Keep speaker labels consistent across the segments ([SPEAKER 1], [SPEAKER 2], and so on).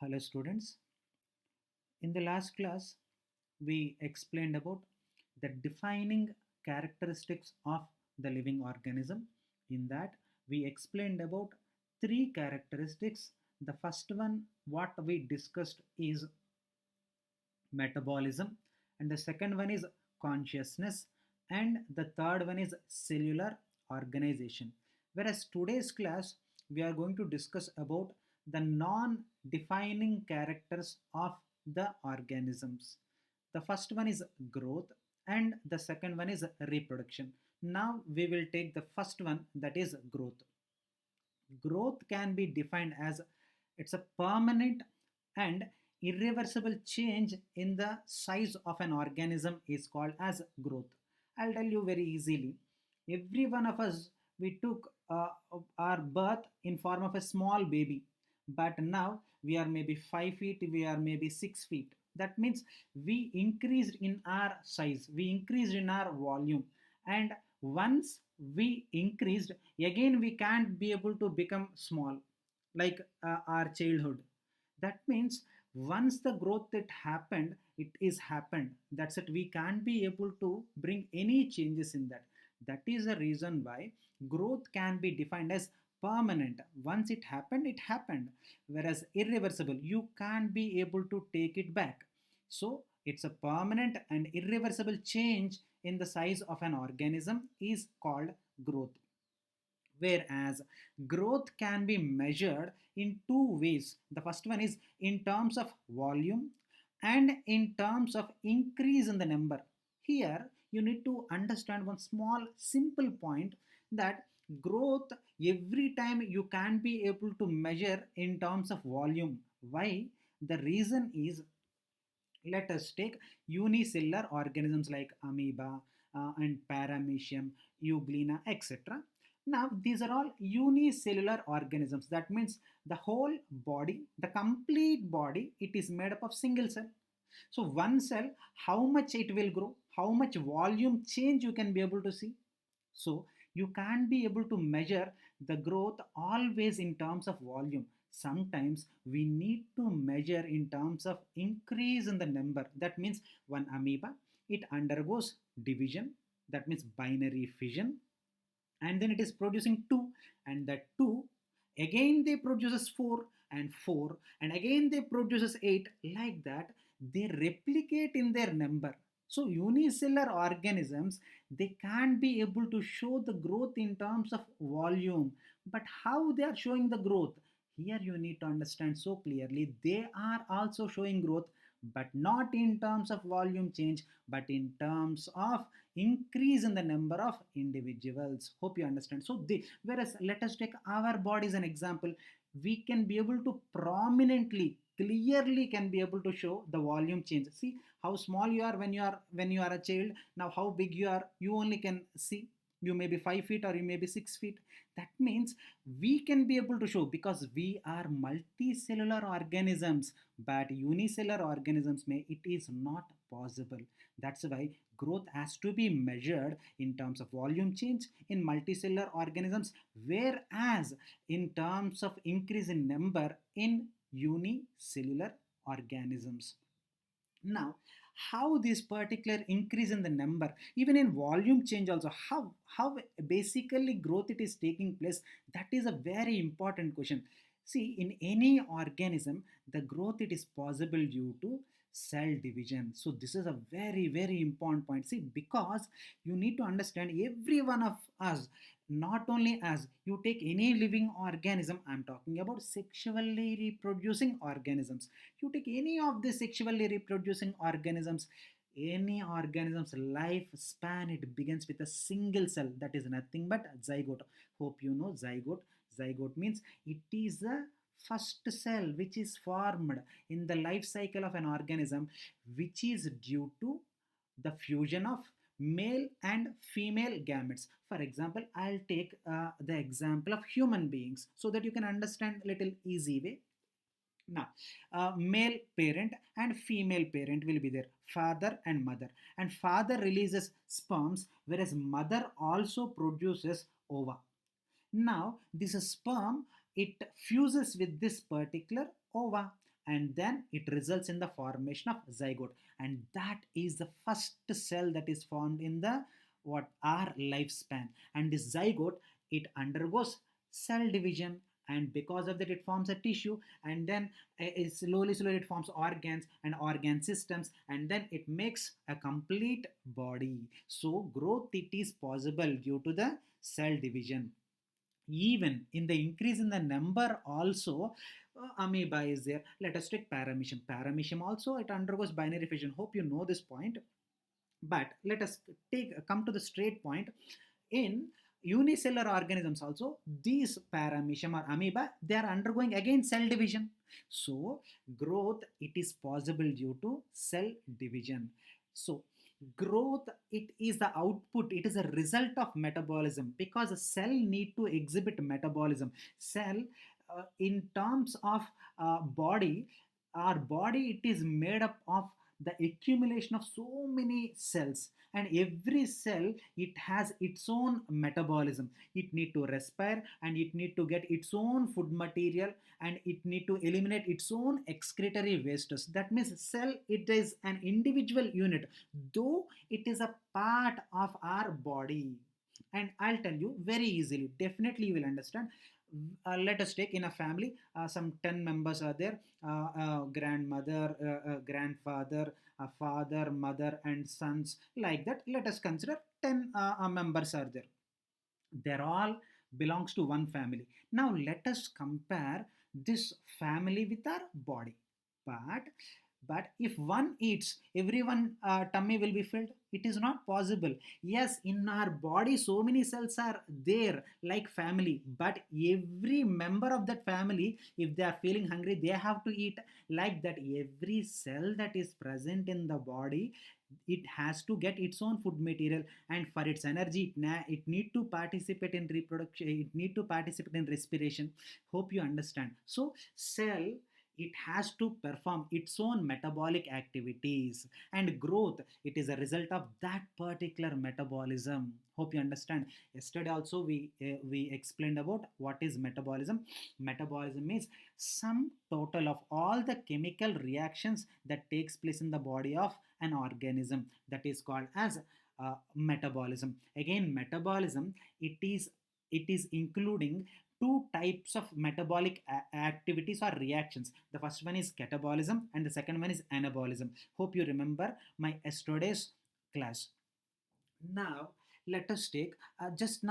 [SPEAKER 1] Hello students. In the last class, we explained about the defining characteristics of the living organism. In that, we explained about three characteristics. The first one, what we discussed, is metabolism, and the second one is consciousness, and the third one is cellular organization. Whereas today's class, we are going to discuss about the non defining characters of the organisms. The first one is growth, and the second one is reproduction. Now we will take the first one, that is growth. Growth can be defined as it's a permanent and irreversible change in the size of an organism is called as growth. I'll tell you very easily. Every one of us, we took our birth in form of a small baby, but now we are maybe 5 feet, we are maybe 6 feet. That means we increased in our size, we increased in our volume, and once we increased, again we can't be able to become small like our childhood. That means once the growth that happened, it is happened. That's it, we can't be able to bring any changes in that. That is the reason why growth can be defined as permanent. Once it happened, it happened. Whereas irreversible, you can't be able to take it back. So it's a permanent and irreversible change in the size of an organism is called growth. Whereas growth can be measured in two ways. The first one is in terms of volume and in terms of increase in the number. Here you need to understand one small simple point, that growth, every time you can be able to measure in terms of volume. Why? The reason is, let us take unicellular organisms like amoeba and paramecium, euglena, etc. Now, these are all unicellular organisms. That means the whole body, the complete body, it is made up of single cell. So, one cell, how much it will grow, how much volume change you can be able to see. So, you can't be able to measure the growth always in terms of volume. Sometimes we need to measure in terms of increase in the number. That means one amoeba, it undergoes division, that means binary fission, and then it is producing 2, and that 2 again they produces 4, and 4, and again they produces 8. Like that, they replicate in their number. So unicellular organisms, they can't be able to show the growth in terms of volume. But how they are showing the growth, here you need to understand so clearly, they are also showing growth, but not in terms of volume change, but in terms of increase in the number of individuals. Hope you understand. So the, whereas let us take our body as an example, we can be able to prominently, clearly can be able to show the volume change. See how small you are when you are a child. Now how big you are, you only can see. You may be 5 feet or you may be 6 feet. That means we can be able to show, because we are multicellular organisms, but unicellular organisms may, it is not possible. That's why growth has to be measured in terms of volume change in multicellular organisms, whereas in terms of increase in number in unicellular organisms. Now, how this particular increase in the number, even in volume change also, how basically growth it is taking place, that is a very important question. See, in any organism, the growth it is possible due to cell division. So this is a very important point. See, because you need to understand, every one of us, not only as you take any living organism, I'm talking about sexually reproducing organisms. You take any of the sexually reproducing organisms, any organism's lifespan, it begins with a single cell, that is nothing but zygote. Hope you know zygote. Zygote means it is the first cell which is formed in the life cycle of an organism, which is due to the fusion of male and female gametes. For example, I'll take the example of human beings so that you can understand a little easy way. Now, male parent and female parent will be there, father and mother. And father releases sperms, whereas mother also produces ova. Now, this sperm, it fuses with this particular ova. and then it results in the formation of zygote, and that is the first cell that is formed in the what our lifespan. And this zygote, it undergoes cell division, and because of that it forms a tissue, and then slowly it forms organs and organ systems, and then it makes a complete body. So growth, it is possible due to the cell division. Even in the increase in the number also, amoeba is there. Let us take paramecium also, it undergoes binary fission. Hope you know this point. But let us come to the straight point. In unicellular organisms also, these paramecium or amoeba, they are undergoing again cell division. So growth, it is possible due to cell division. So growth, it is the output, it is a result of metabolism, because a cell need to exhibit metabolism. Cell, in terms of body, our body, it is made up of the accumulation of so many cells, and every cell, it has its own metabolism. It need to respire, and it need to get its own food material, and it need to eliminate its own excretory wastes. That means cell, it is an individual unit, though it is a part of our body. And I'll tell you very easily, definitely you will understand. Let us take in a family, some 10 members are there, grandmother, grandfather, father, mother, and sons, like that. Let us consider 10 members are there. They're all belongs to one family. Now let us compare this family with our body. But but if one eats, everyone tummy will be filled. It is not possible. Yes, in our body so many cells are there like family, but every member of that family, if they are feeling hungry, they have to eat. Like that, every cell that is present in the body, it has to get its own food material, and for its energy, it need to participate in reproduction, it need to participate in respiration. Hope you understand. So cell, it has to perform its own metabolic activities, and growth, it is a result of that particular metabolism. Hope you understand. Yesterday also we explained about what is metabolism. Metabolism is sum total of all the chemical reactions that takes place in the body of an organism, that is called as metabolism. Again, metabolism, it is including two types of metabolic activities or reactions. The first one is catabolism, and the second one is anabolism. Hope you remember my yesterday's class. Now let us take, I just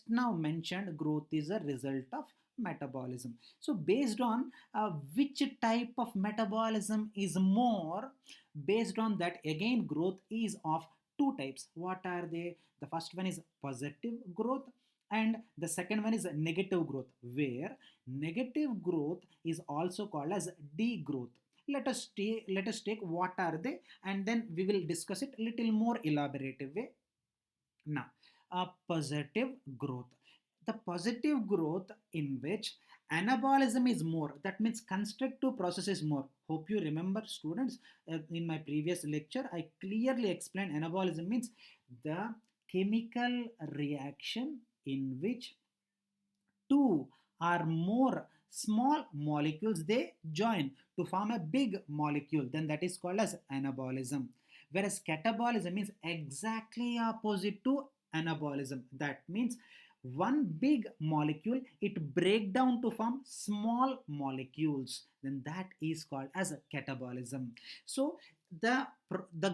[SPEAKER 1] now mentioned growth is a result of metabolism. So based on which type of metabolism is more, based on that, again growth is of two types. What are they? The first one is positive growth, and the second one is negative growth, where negative growth is also called as degrowth. Let us take what are they, and then we will discuss it a little more elaborative way. Now, positive growth. The positive growth in which anabolism is more, that means constructive process is more. Hope you remember, students, in my previous lecture, I clearly explained anabolism means the chemical reaction in which two or more small molecules, they join to form a big molecule, then that is called as anabolism. Whereas catabolism is exactly opposite to anabolism. That means one big molecule, it break down to form small molecules, then that is called as a catabolism. So the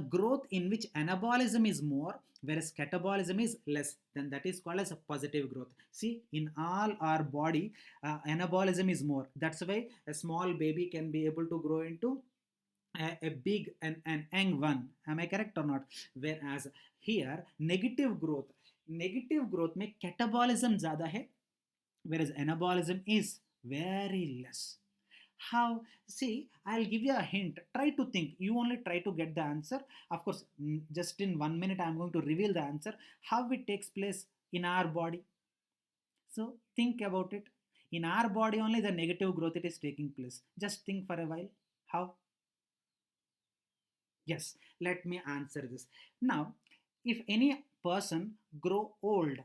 [SPEAKER 1] growth in which anabolism is more, whereas catabolism is less, then that is called as a positive growth. See, in all our body, anabolism is more. That's why a small baby can be able to grow into a big and an young one. Am I correct or not? Whereas here, negative growth में catabolism ज़्यादा है, whereas anabolism is very less. How? See, I'll give you a hint. Try to think. You only try to get the answer. Of course, just in 1 minute, I'm going to reveal the answer. How it takes place in our body. So think about it. In our body only the negative growth it is taking place. Just think for a while. How? Yes, let me answer this. Now, if any person grow old,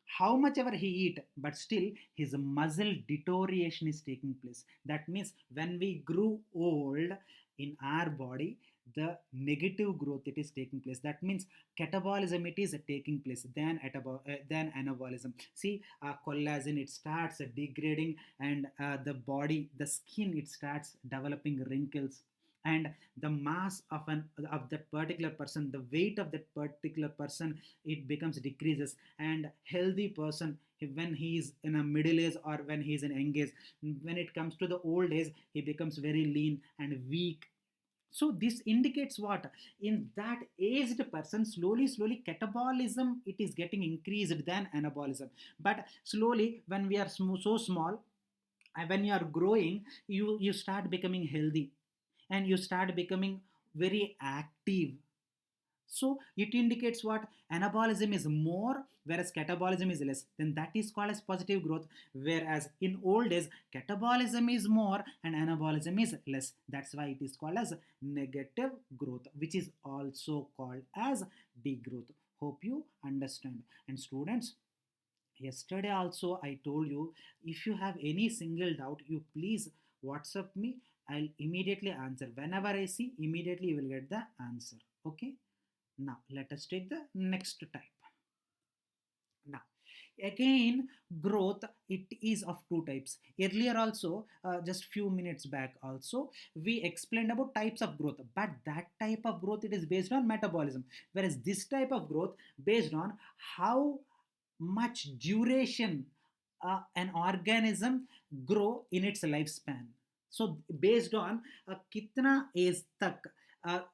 [SPEAKER 1] how much ever he eat, but still his muscle deterioration is taking place. That means when we grew old in our body, the negative growth it is taking place. That means catabolism it is taking place than anabolism. See, collagen it starts degrading, and the body, the skin it starts developing wrinkles, and the mass of that particular person, the weight of that particular person, it becomes decreases. And healthy person, when he is in a middle age or when he is in young age, when it comes to the old age, he becomes very lean and weak. So this indicates what? In that aged person, slowly catabolism it is getting increased than anabolism. But slowly when we are so small, and when you are growing, you start becoming healthy, and you start becoming very active. So it indicates what? Anabolism is more, whereas catabolism is less. Then that is called as positive growth. Whereas in old age, catabolism is more and anabolism is less. That's why it is called as negative growth, which is also called as degrowth. Hope you understand. And students, yesterday also I told you, if you have any single doubt, you please WhatsApp me. I'll immediately answer. Whenever I see, immediately you will get the answer. Okay. Now, let us take the next type. Now, again, growth, it is of two types. Earlier also, just few minutes back also, we explained about types of growth, but that type of growth, it is based on metabolism. Whereas this type of growth based on how much duration an organism grow in its lifespan. So based on kitna age tak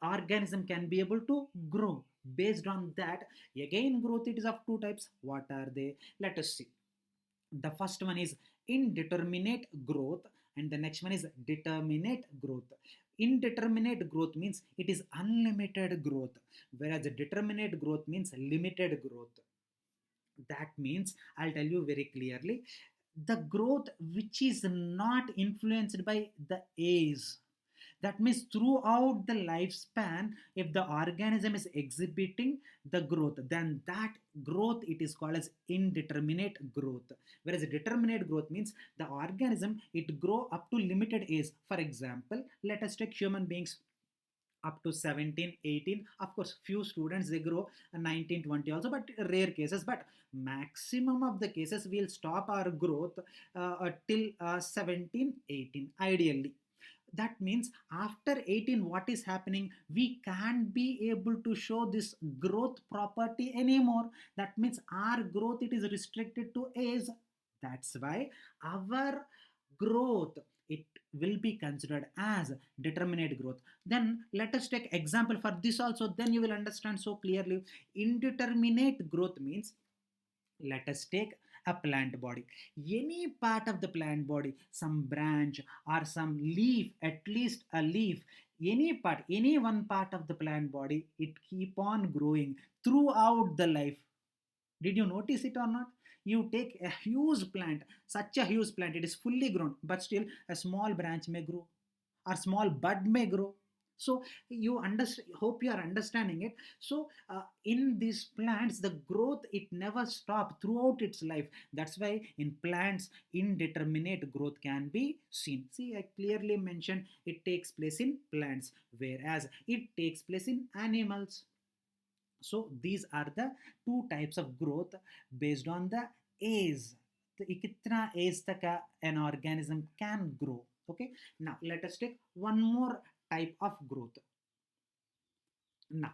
[SPEAKER 1] organism can be able to grow. Based on that, again growth it is of two types. What are they? Let us see. The first one is indeterminate growth, and the next one is determinate growth. Indeterminate growth means it is unlimited growth, whereas determinate growth means limited growth. That means, I'll tell you very clearly, the growth which is not influenced by the age. That means throughout the lifespan, if the organism is exhibiting the growth, then that growth it is called as indeterminate growth. Whereas determinate growth means the organism it grow up to limited age. For example, let us take human beings up to 17, 18. Of course, few students they grow 19, 20 also, but rare cases. But maximum of the cases will stop our growth till 17, 18 ideally. That means after 18 what is happening, we can't be able to show this growth property anymore. That means our growth it is restricted to age. That's why our growth it will be considered as determinate growth. Then let us take example for this also, then you will understand so clearly. Indeterminate growth means, let us take a plant body. Any part of the plant body, some branch or some leaf, at least a leaf, any part, any one part of the plant body, it keep on growing throughout the life. Did you notice it or not? You take a huge plant, such a huge plant, it is fully grown, but still a small branch may grow or small bud may grow. So you understand, hope you are understanding it. So in these plants, the growth it never stop throughout its life. That's why in plants, indeterminate growth can be seen. See, I clearly mentioned it takes place in plants, whereas it takes place in animals. So these are the two types of growth based on the age. कितना age तक an organism can grow. Okay. Now let us take one more type of growth. Now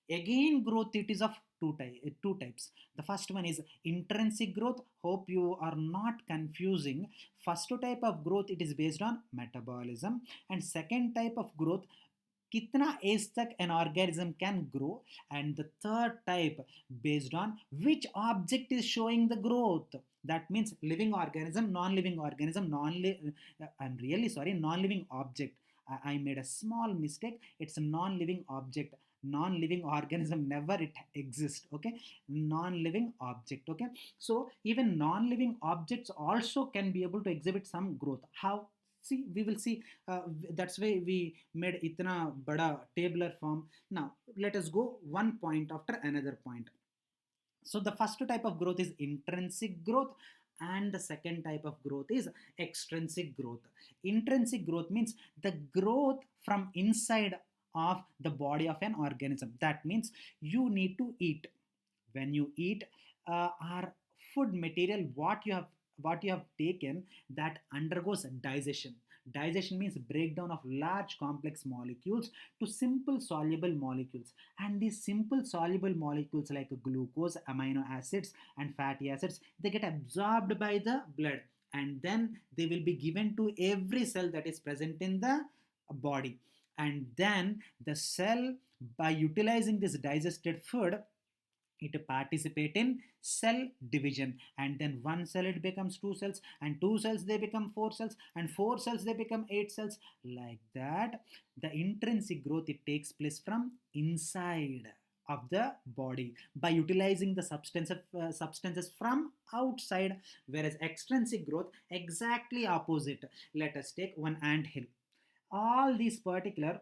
[SPEAKER 1] again growth it is of two types. The first one is intrinsic growth. Hope you are not confusing. First type of growth it is based on metabolism, and second type of growth कितना as तक an organism can grow, and the third type based on which object is showing the growth. That means living organism, non-living organism, I'm really sorry, non-living object. I made a small mistake. It's a non-living object. Non-living organism never it exists. Okay, non-living object. Okay, so even non-living objects also can be able to exhibit some growth. How? See, we will see. That's why we made itna bada tabular form. Now let us go one point after another point. So the first type of growth is intrinsic growth, and the second type of growth is extrinsic growth. Intrinsic growth means the growth from inside of the body of an organism. That means you need to eat. When you eat, our food material, what you have taken, that undergoes digestion. Digestion means breakdown of large complex molecules to simple soluble molecules, and these simple soluble molecules like glucose, amino acids and fatty acids, they get absorbed by the blood, and then they will be given to every cell that is present in the body. And then the cell, by utilizing this digested food, it participate in cell division, and then one cell it becomes two cells, and two cells they become four cells, and four cells they become eight cells. Like that, the intrinsic growth, it takes place from inside of the body by utilizing the substances from outside, whereas extrinsic growth exactly opposite. Let us take one ant hill. All these particular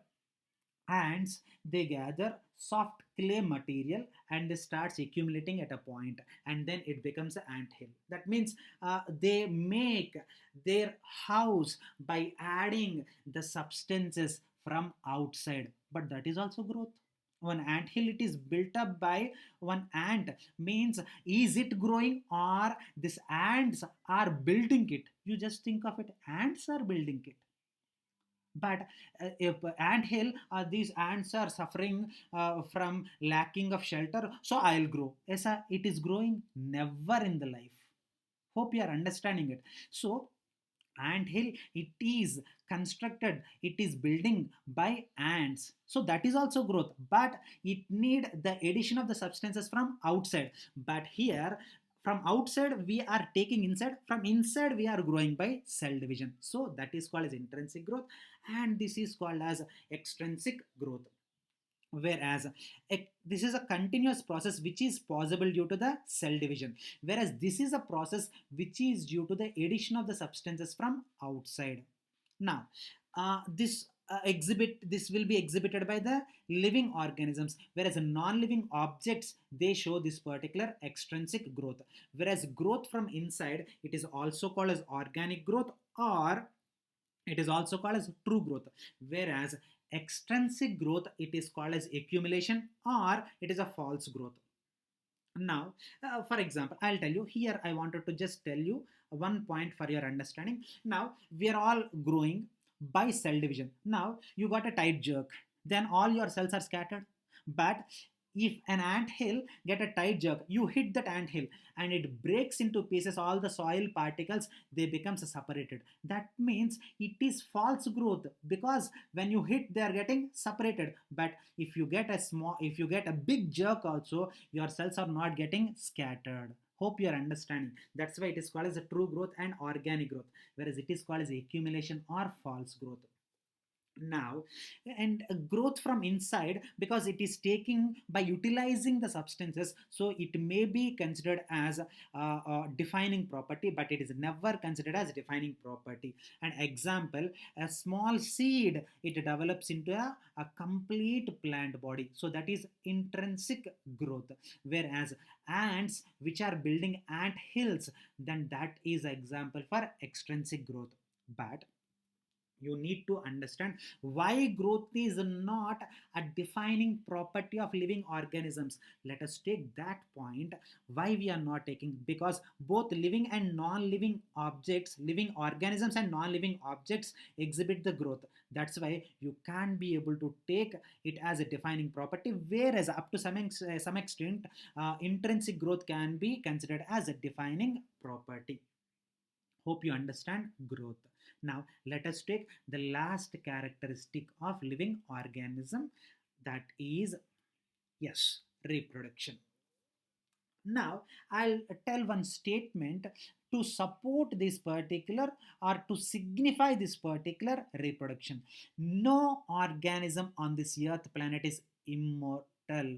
[SPEAKER 1] ants, they gather soft clay material and they starts accumulating at a point, and then it becomes an ant hill. That means they make their house by adding the substances from outside, but that is also growth. One ant hill, it is built up by one ant, means is it growing or these ants are building it? You just think of it, ants are building it. But if ant hill, these ants are suffering from lacking of shelter, so I'll grow. Yes, it is growing never in the life. Hope you are understanding it. So ant hill, it is constructed, it is building by ants, so that is also growth, but it need the addition of the substances from outside. But here, from outside we are taking inside, from inside we are growing by cell division, so that is called as intrinsic growth, and this is called as extrinsic growth. Whereas this is a continuous process which is possible due to the cell division, whereas this is a process which is due to the addition of the substances from outside. Now, this will be exhibited by the living organisms, whereas non-living objects, they show this particular extrinsic growth. Whereas growth from inside, it is also called as organic growth, or it is also called as true growth. Whereas extrinsic growth, it is called as accumulation, or it is a false growth. Now, for example, I'll tell you here, I wanted to just tell you one point for your understanding. Now, we are all growing by cell division. Now, you got a tight jerk, then all your cells are scattered. But if an ant hill get a tight jerk, you hit that ant hill and it breaks into pieces, all the soil particles, they becomes separated. That means it is false growth, because when you hit, they are getting separated. But if you get a big jerk also, your cells are not getting scattered. Hope you are understanding. That's why it is called as a true growth and organic growth, whereas it is called as accumulation or false growth. Now, and growth from inside, because it is taking by utilizing the substances, so it may be considered as a defining property, but it is never considered as defining property. An example, a small seed, it develops into a complete plant body, so that is intrinsic growth. Whereas ants which are building ant hills, then that is example for extrinsic growth. But you need to understand why growth is not a defining property of living organisms. Let us take that point, why we are not taking, because both living and non-living objects, living organisms and non-living objects, exhibit the growth. That's why you can't be able to take it as a defining property, whereas up to some extent, intrinsic growth can be considered as a defining property. Hope you understand growth. Now, let us take the last characteristic of living organism, that is, yes, reproduction. Now, I'll tell one statement to support this particular, or to signify this particular reproduction. No organism on this earth planet is immortal,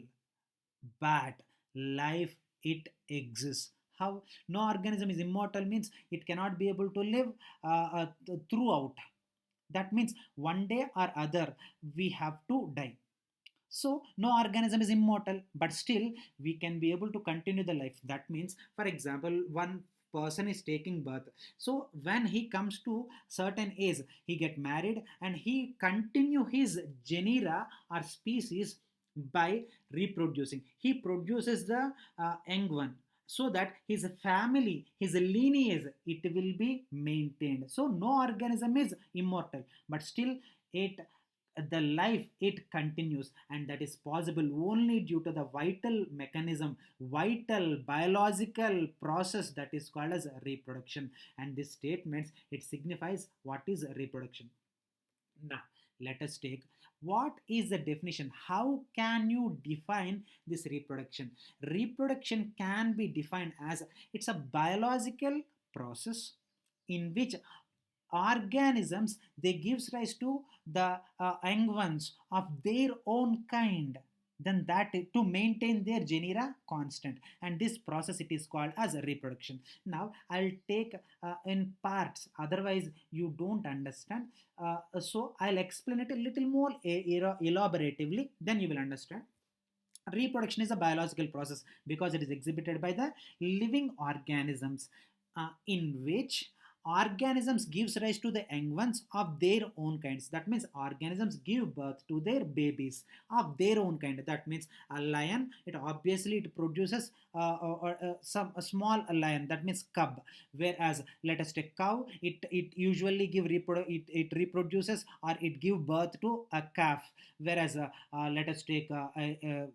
[SPEAKER 1] but life, it exists. How? No organism is immortal means it cannot be able to live throughout. That means one day or other we have to die. So no organism is immortal, but still we can be able to continue the life. That means, for example, one person is taking birth. So when he comes to certain age, he get married and he continue his genera or species by reproducing. He produces the young one, so that his family, his lineage, it will be maintained. So no organism is immortal, but still it the life it continues, and that is possible only due to the vital mechanism, vital biological process that is called as reproduction. And this statements, it signifies what is reproduction. Now let us take, what is the definition, how can you define this reproduction? Reproduction can be defined as, it's a biological process in which organisms, they gives rise to the young ones of their own kind, then that to maintain their genera constant, and this process it is called as reproduction. Now I'll take in parts, otherwise you don't understand. So I'll explain it a little more elaboratively, then you will understand. Reproduction is a biological process because it is exhibited by the living organisms, in which organisms gives rise to the young ones of their own kinds. That means organisms give birth to their babies of their own kind. That means a lion, it obviously it produces some a small lion, that means cub. Whereas let us take cow, it usually it reproduces or it give birth to a calf. Whereas let us take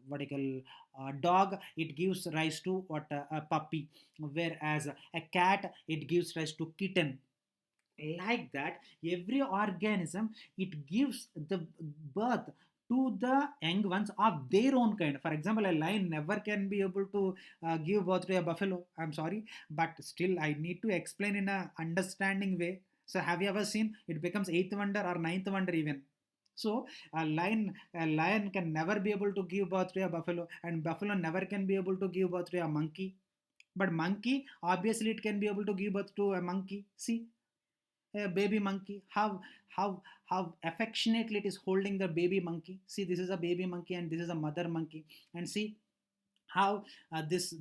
[SPEAKER 1] what I call dog, it gives rise to what a puppy. Whereas a cat, it gives rise to kitten. Like that, every organism, it gives the birth to the young ones of their own kind. For example, a lion never can be able to give birth to a buffalo, I'm sorry, but still I need to explain in a understanding way. So have you ever seen, it becomes eighth wonder or ninth wonder even. So a lion can never be able to give birth to a buffalo, and buffalo never can be able to give birth to a monkey. But monkey, obviously, it can be able to give birth to a monkey. See, a baby monkey, how affectionately it is holding the baby monkey. See, this is a baby monkey and this is a mother monkey, and see how this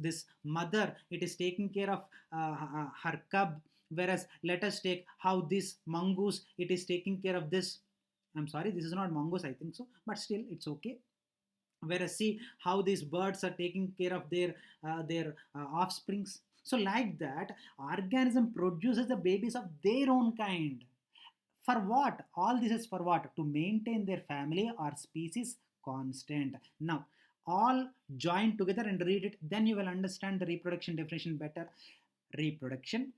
[SPEAKER 1] mother, it is taking care of her cub. Whereas let us take how this mongoose, it is taking care of this. I'm sorry, this is not mongoose, I think so, but still it's okay. Whereas see how these birds are taking care of their offsprings. So like that, organism produces the babies of their own kind. For what? All this is for what? To maintain their family or species constant. Now all join together and read it, then you will understand the reproduction definition better. Reproduction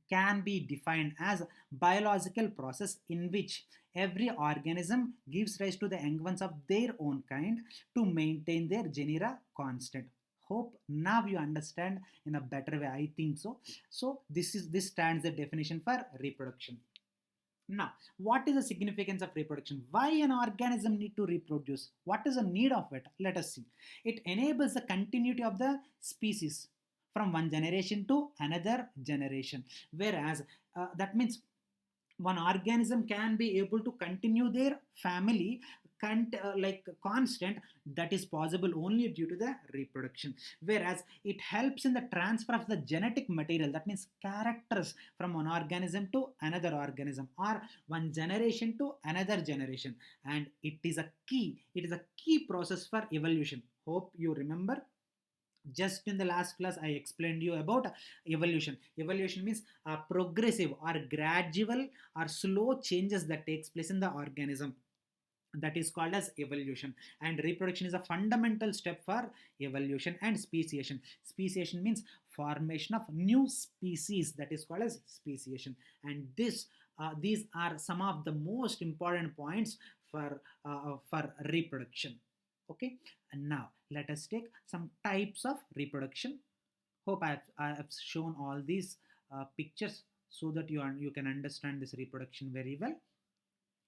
[SPEAKER 1] can be defined as biological process in which every organism gives rise to the young ones of their own kind to maintain their genera constant. Hope now you understand in a better way, I think so. So this stands the definition for reproduction. Now, what is the significance of reproduction? Why an organism need to reproduce? What is the need of it? Let us see. It enables the continuity of the species from one generation to another generation. Whereas that means one organism can be able to continue their family like constant, that is possible only due to the reproduction. Whereas it helps in the transfer of the genetic material, that means characters, from one organism to another organism or one generation to another generation. And it is a key process for evolution. Hope you remember, just in the last class I explained you about evolution. Evolution means progressive or gradual or slow changes that takes place in the organism, that is called as evolution. And reproduction is a fundamental step for evolution and speciation. Speciation means formation of new species, that is called as speciation. And these are some of the most important points for reproduction. Okay, and now let us take some types of reproduction. Hope I have shown all these pictures so that you can understand this reproduction very well.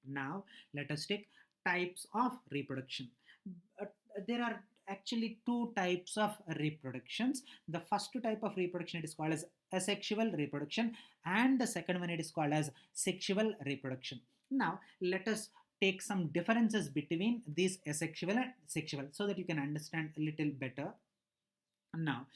[SPEAKER 1] Now let us take types of reproduction. Uh, there are actually two types of reproductions. The first type of reproduction, it is called as asexual reproduction, and the second one, it is called as sexual reproduction. Now let us take some differences between these asexual and sexual so that you can understand a little better. Now,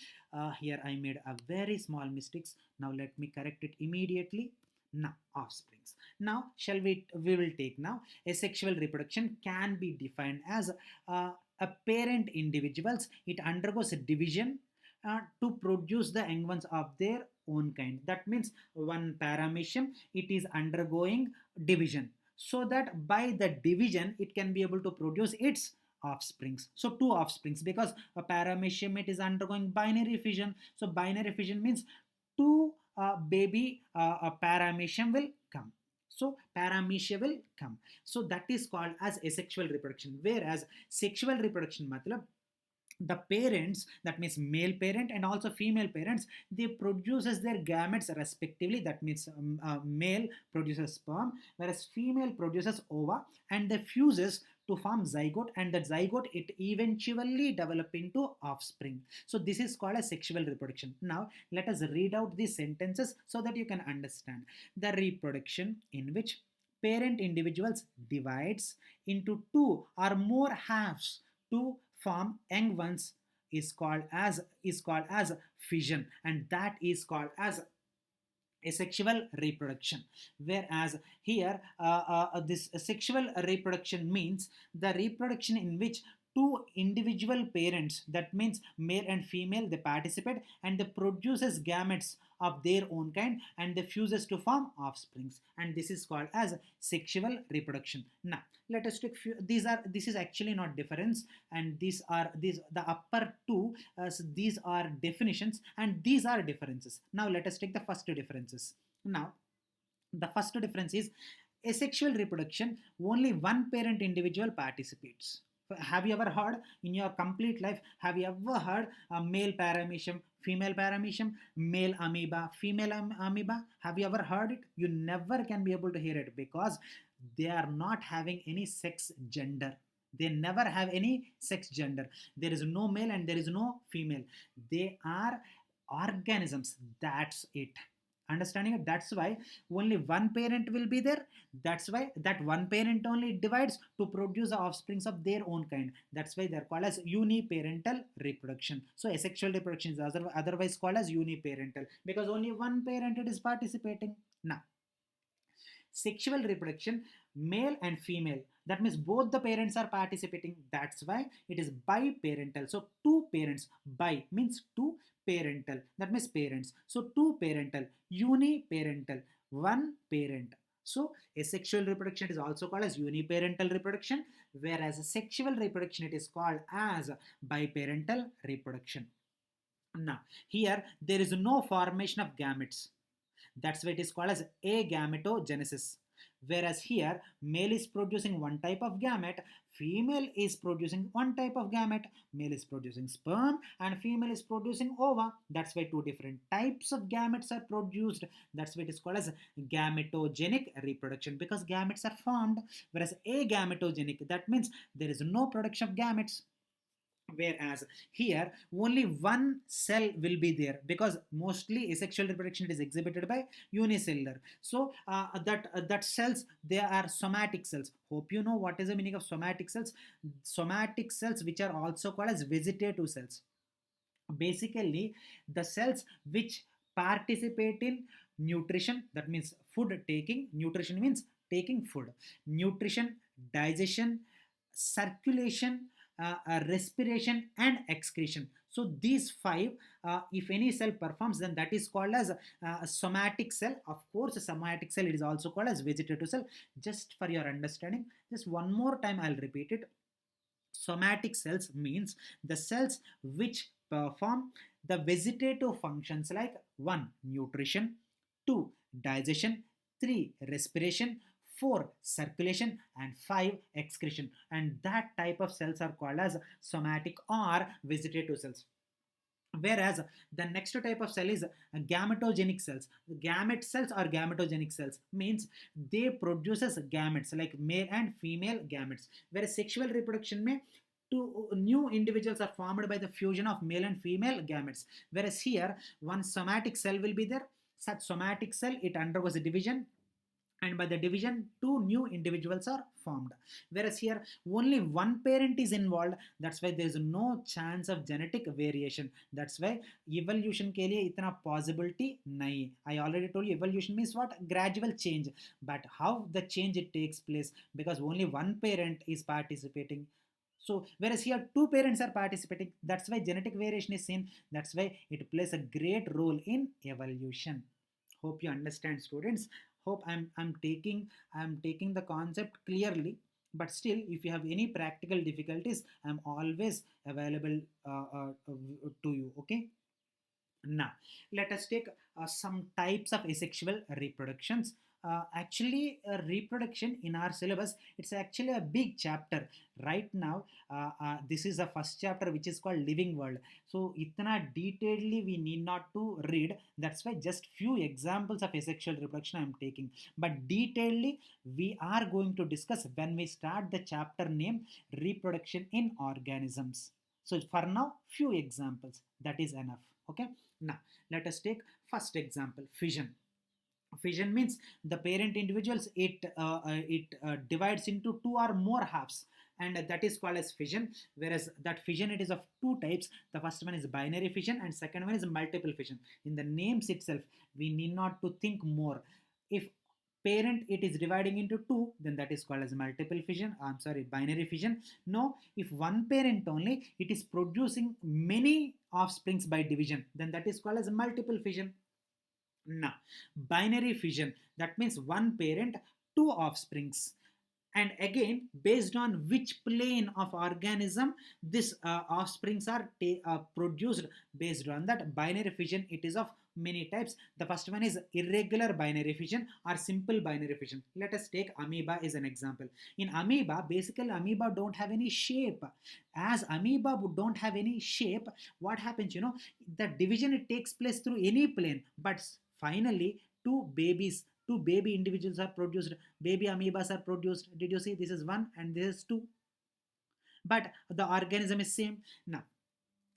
[SPEAKER 1] here I made a very small mistakes. Now let me correct it immediately. Now, offsprings. Now, we will take now asexual reproduction can be defined as a parent individuals. It undergoes a division to produce the young ones of their own kind. That means one paramecium, it is undergoing division. So that by the division, it can be able to produce its offsprings. So two offsprings, because a paramecium it is undergoing binary fission. So binary fission means two baby a paramecium will come. So paramecia will come. So that is called as asexual reproduction. Whereas sexual reproduction matlab the parents, that means male parent and also female parents, they produces their gametes respectively. That means male produces sperm whereas female produces ova, and they fuses to form zygote, and that zygote it eventually develop into offspring. So this is called a sexual reproduction. Now let us read out these sentences so that you can understand. The reproduction in which parent individuals divides into two or more halves to form young ones is called as fission, and that is called as asexual reproduction. Whereas here this sexual reproduction means the reproduction in which two individual parents, that means male and female, they participate and they produces gametes of their own kind and they fuses to form offsprings, and this is called as sexual reproduction. Now let us take few, this is actually not difference, and these the upper two these are definitions and these are differences. Now let us take the first two differences. Now the first difference is asexual reproduction, only one parent individual participates. Have you ever heard in your complete life, have you ever heard a male paramecium, female paramecium, male amoeba, female amoeba? Have you ever heard it? You never can be able to hear it because they are not having any sex gender. They never have any sex gender. There is no male and there is no female. They are organisms. That's it. Understanding it? That's why only one parent will be there. That's why that one parent only divides to produce the offsprings of their own kind. That's why they're called as uniparental reproduction. So asexual reproduction is otherwise called as uniparental because only one parent is participating. Now sexual reproduction, male and female, that means both the parents are participating. That's why it is biparental. So two parents, bi means two, parental, that means parents. So two parental, uniparental, one parent. So asexual reproduction is also called as uniparental reproduction, whereas a sexual reproduction it is called as biparental reproduction. Now here there is no formation of gametes. That's why it is called as agametogenesis. Whereas here, male is producing one type of gamete, female is producing one type of gamete, male is producing sperm and female is producing ova. That's why two different types of gametes are produced. That's why it is called as gametogenic reproduction because gametes are formed. Whereas agametogenic, that means there is no production of gametes. Whereas here only one cell will be there because mostly asexual reproduction is exhibited by unicellular. So that cells, they are somatic cells. Hope you know what is the meaning of somatic cells. Somatic cells which are also called as vegetative cells. Basically the cells which participate in nutrition, that means food taking. Nutrition means taking food, nutrition, digestion, circulation, respiration and excretion. So these five, if any cell performs, then that is called as a somatic cell. Of course, a somatic cell it is also called as vegetative cell. Just for your understanding, just one more time I'll repeat it. Somatic cells means the cells which perform the vegetative functions like 1. Nutrition, 2. Digestion, 3. Respiration, 4. Circulation and 5. Excretion, and that type of cells are called as somatic or vegetative cells. Whereas the next type of cell is gametogenic cells. Gamete cells or gametogenic cells means they produces gametes like male and female gametes. Whereas sexual reproduction may two new individuals are formed by the fusion of male and female gametes. Whereas here one somatic cell will be there. Such somatic cell it undergoes a division and by the division two new individuals are formed, whereas here only one parent is involved. That's why there is no chance of genetic variation. That's why evolution के लिए इतना possibility नहीं. I already told you evolution means what? Gradual change. But how the change it takes place, because only one parent is participating. So whereas here two parents are participating, that's why genetic variation is seen. That's why it plays a great role in evolution. Hope you understand, students. Hope I'm taking the concept clearly. But still, if you have any practical difficulties, I'm always available to you. Okay. Now, let us take some types of asexual reproductions. Actually, reproduction in our syllabus, it's actually a big chapter. Right now, this is the first chapter which is called Living World. So, itna detailedly we need not to read. That's why just few examples of asexual reproduction I am taking. But detailedly, we are going to discuss when we start the chapter name Reproduction in Organisms. So, for now, few examples. That is enough. Okay. Now, let us take first example, fission. Fission means the parent individuals, it divides into two or more halves, and that is called as fission. Whereas that fission, it is of two types. The first one is binary fission and second one is multiple fission. In the names itself, we need not to think more. If parent it is dividing into two, then that is called as multiple fission. I'm sorry, binary fission. No, if one parent only it is producing many offsprings by division, then that is called as multiple fission. Now, binary fission, that means one parent, two offsprings. And again, based on which plane of organism this offsprings are produced, based on that binary fission, it is of many types. The first one is irregular binary fission or simple binary fission. Let us take amoeba as an example. In amoeba, basically amoeba don't have any shape. As amoeba don't have any shape, what happens, the division it takes place through any plane, but finally two baby individuals are produced, baby amoebas are produced. Did you see? This is one and this is two, but the organism is same. Now,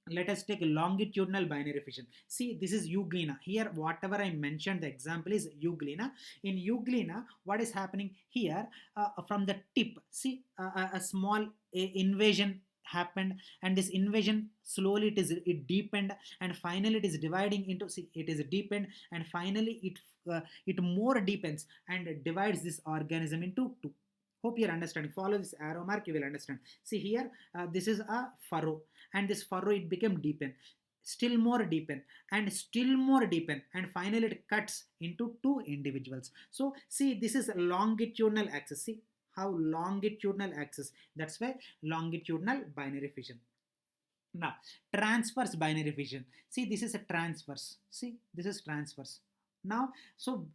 [SPEAKER 1] let us take longitudinal binary fission. See, this is euglena. Here, whatever I mentioned, the example is euglena. In euglena, what is happening here? From the tip, see, a small invasion happened, and this invasion slowly it deepened, and finally it is dividing into, see, it is deepened, and finally it more deepens and divides this organism into two. Hope you're understanding. Follow this arrow mark, you will understand. See here, this is a furrow, and this furrow it became deepen, still more deepen, and still more deepen, and finally it cuts into two individuals. So see, this is a longitudinal axis. See how longitudinal axis. That's why longitudinal binary fission. Now, transverse binary fission. See, this is a transverse. See, this is transverse. Now, so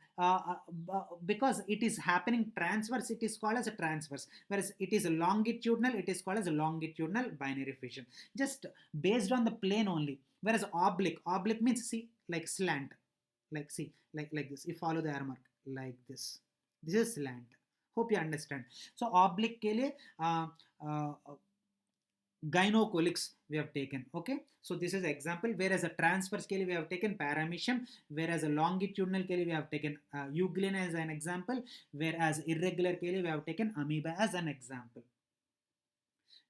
[SPEAKER 1] because it is happening transverse, it is called as a transverse. Whereas it is longitudinal, it is called as a longitudinal binary fission. Just based on the plane only. Whereas oblique means, see, like slant, like, see, like this. You follow the arrow mark like this. This is slant. Hope you understand. So oblique के लिए gynocolicks we have taken. Okay, so this is example. Whereas a transverse के लिए we have taken paramecium, whereas a longitudinal के लिए we have taken euglena as an example, whereas irregular के लिए we have taken amoeba as an example.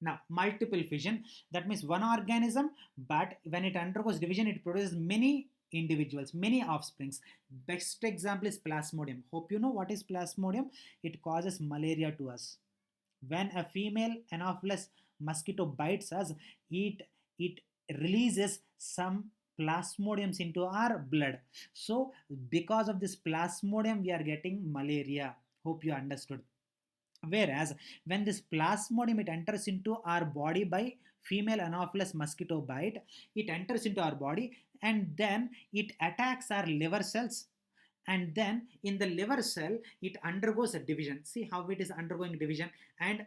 [SPEAKER 1] Now, multiple fission, that means one organism, but when it undergoes division, it produces many individuals, many offsprings. Best example is plasmodium. Hope you know what is plasmodium. It causes malaria to us. When a female Anopheles mosquito bites us, it releases some plasmodiums into our blood. So because of this plasmodium, we are getting malaria. Hope you understood. Whereas when this plasmodium it enters into our body by female Anopheles mosquito bite, it enters into our body and then it attacks our liver cells, and then in the liver cell it undergoes a division. See how it is undergoing division, and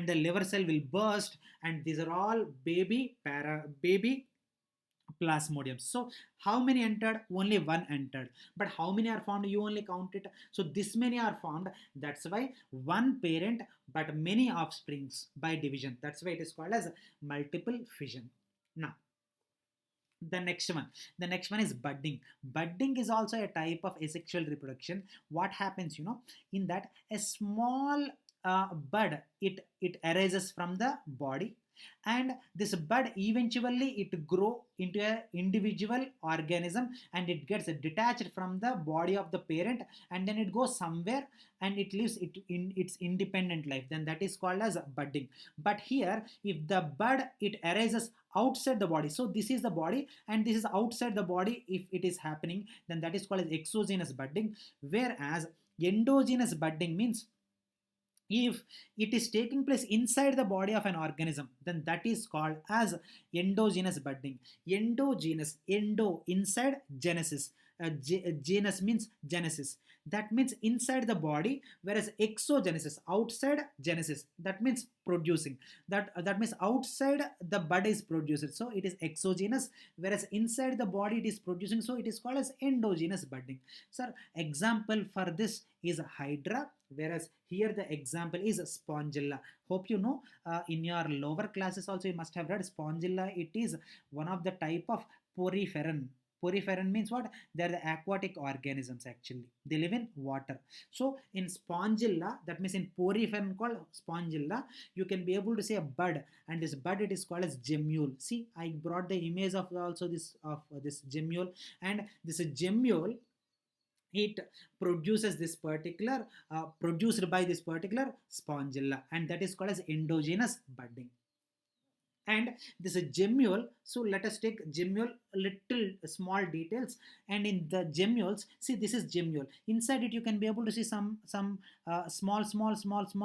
[SPEAKER 1] the liver cell will burst, and these are all baby plasmodiums. So how many entered? Only one entered. But how many are formed? You only count it. So this many are formed. That's why one parent but many offsprings by division. That's why it is called as multiple fission. Now, The next one is budding. Budding is also a type of asexual reproduction. What happens, in that a small bud, it arises from the body, and this bud eventually it grow into a individual organism, and it gets detached from the body of the parent, and then it goes somewhere and it lives it in its independent life. Then that is called as budding. But here, if the bud it arises outside the body, so this is the body and this is outside the body, if it is happening, then that is called as exogenous budding. Whereas endogenous budding means if it is taking place inside the body of an organism, then that is called as endogenous budding. Endo inside, genesis. Genus means genesis, that means inside the body, whereas exogenesis outside, genesis that means producing. That means outside the bud is produced, so it is exogenous, whereas inside the body it is producing, so it is called as endogenous budding. Sir, example for this is hydra, whereas here the example is spongilla. Hope you know, in your lower classes also you must have read spongilla. It is one of the type of poriferan. Poriferan means what? They are the aquatic organisms actually. They live in water. So in spongilla, that means in poriferan called spongilla, you can be able to say a bud, and this bud it is called as gemmule. See, I brought the image of also this of this gemmule, and this gemmule it produces this particular produced by this particular spongilla, and that is called as endogenous budding. And this is gemmule. So let us take gemmule, little small details. And in the gemmules, see, this is gemmule. Inside it you can be able to see some small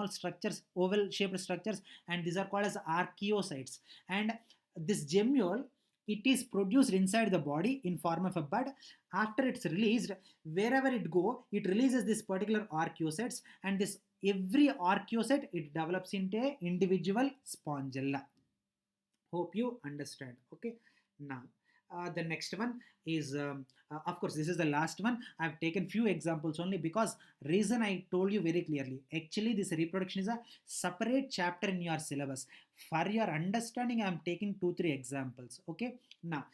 [SPEAKER 1] structures, oval shaped structures, and these are called as archaeocytes. And this gemmule, it is produced inside the body in form of a bud. After it's released, wherever it go, it releases this particular archaeocytes, and this every archaeocyte it develops into a individual spongilla. Hope you understand. Okay, now the next one is of course this is the last one. I've taken few examples only because reason I told you very clearly. Actually, this reproduction is a separate chapter in your syllabus. For your understanding, I'm taking 2-3 examples. Okay, now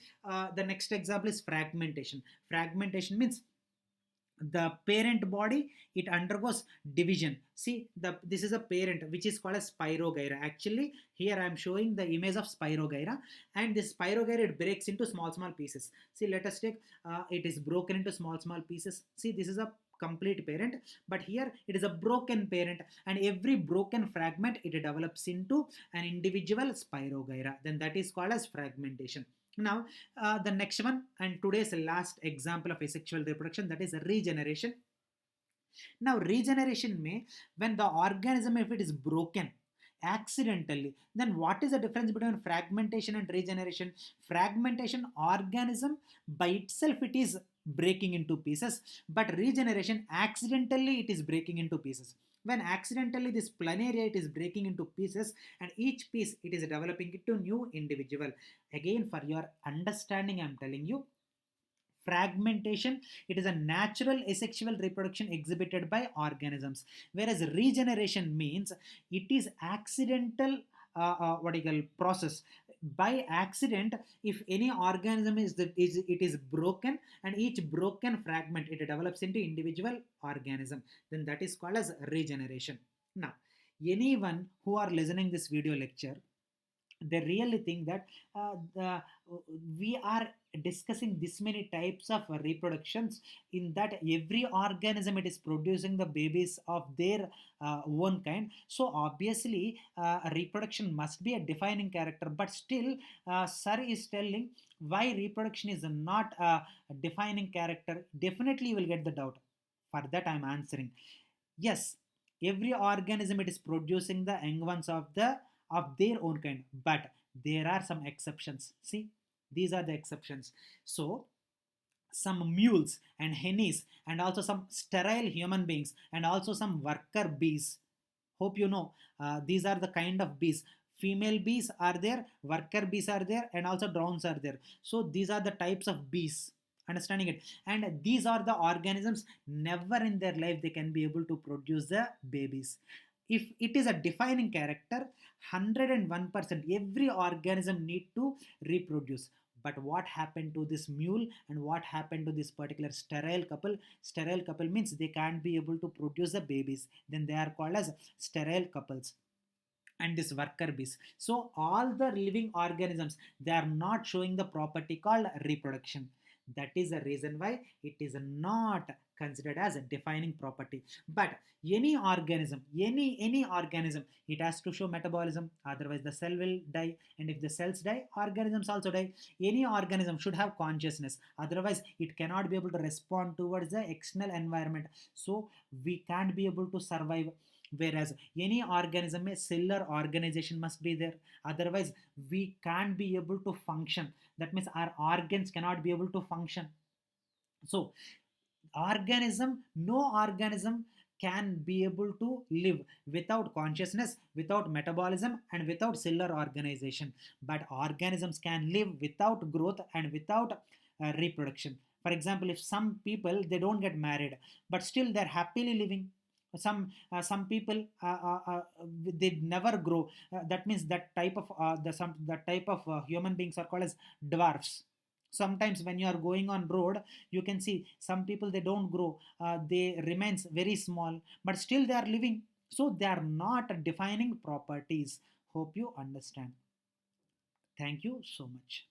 [SPEAKER 1] the next example is fragmentation. Fragmentation means the parent body it undergoes division. See, this is a parent which is called as spirogyra. Actually, here I am showing the image of spirogyra, and this spirogyra it breaks into small pieces. See, let us take it is broken into small pieces. See, this is a complete parent, but here it is a broken parent, and every broken fragment it develops into an individual spirogyra. Then that is called as fragmentation. Now the next one and today's last example of asexual reproduction, that is regeneration. Now regeneration may, when the organism if it is broken accidentally, then what is the difference between fragmentation and regeneration? Fragmentation, organism by itself it is breaking into pieces, but regeneration accidentally it is breaking into pieces. When accidentally this planaria it is breaking into pieces, and each piece it is developing into new individual. Again, for your understanding, I am telling you, fragmentation it is a natural asexual reproduction exhibited by organisms, whereas regeneration means it is accidental what do you call process. By accident, if any organism it is broken, and each broken fragment it develops into individual organism, then that is called as regeneration. Now, anyone who are listening this video lecture, they really think that we are discussing this many types of reproductions, in that every organism it is producing the babies of their own kind. So obviously reproduction must be a defining character, but still sir is telling why reproduction is not a defining character. Definitely you will get the doubt. For that I am answering, yes, every organism it is producing the young ones of their own kind, but there are some exceptions. See, these are the exceptions. So some mules and hennies, and also some sterile human beings, and also some worker bees. Hope you know, these are the kind of bees. Female bees are there, worker bees are there, and also drones are there. So these are the types of bees. Understanding it? And these are the organisms, never in their life they can be able to produce the babies. If it is a defining character, 101% every organism need to reproduce. But what happened to this mule and what happened to this particular sterile couple? Sterile couple means they can't be able to produce the babies, then they are called as sterile couples. And this worker bees, so all the living organisms, they are not showing the property called reproduction. That is the reason why it is not considered as a defining property. But any organism, it has to show metabolism, otherwise the cell will die, and if the cells die, organisms also die. Any organism should have consciousness, otherwise it cannot be able to respond towards the external environment, so we can't be able to survive. Whereas any organism, a cellular organization must be there, otherwise we can't be able to function. That means our organs cannot be able to function. So no organism can be able to live without consciousness, without metabolism, and without cellular organization. But organisms can live without growth and without reproduction. For example, if some people, they don't get married, but still they're happily living. Some people, they never grow. That means that type of that type of human beings are called as dwarfs. Sometimes when you are going on road, you can see some people, they don't grow, they remains very small, but still they are living. So they are not defining properties. Hope you understand. Thank you so much.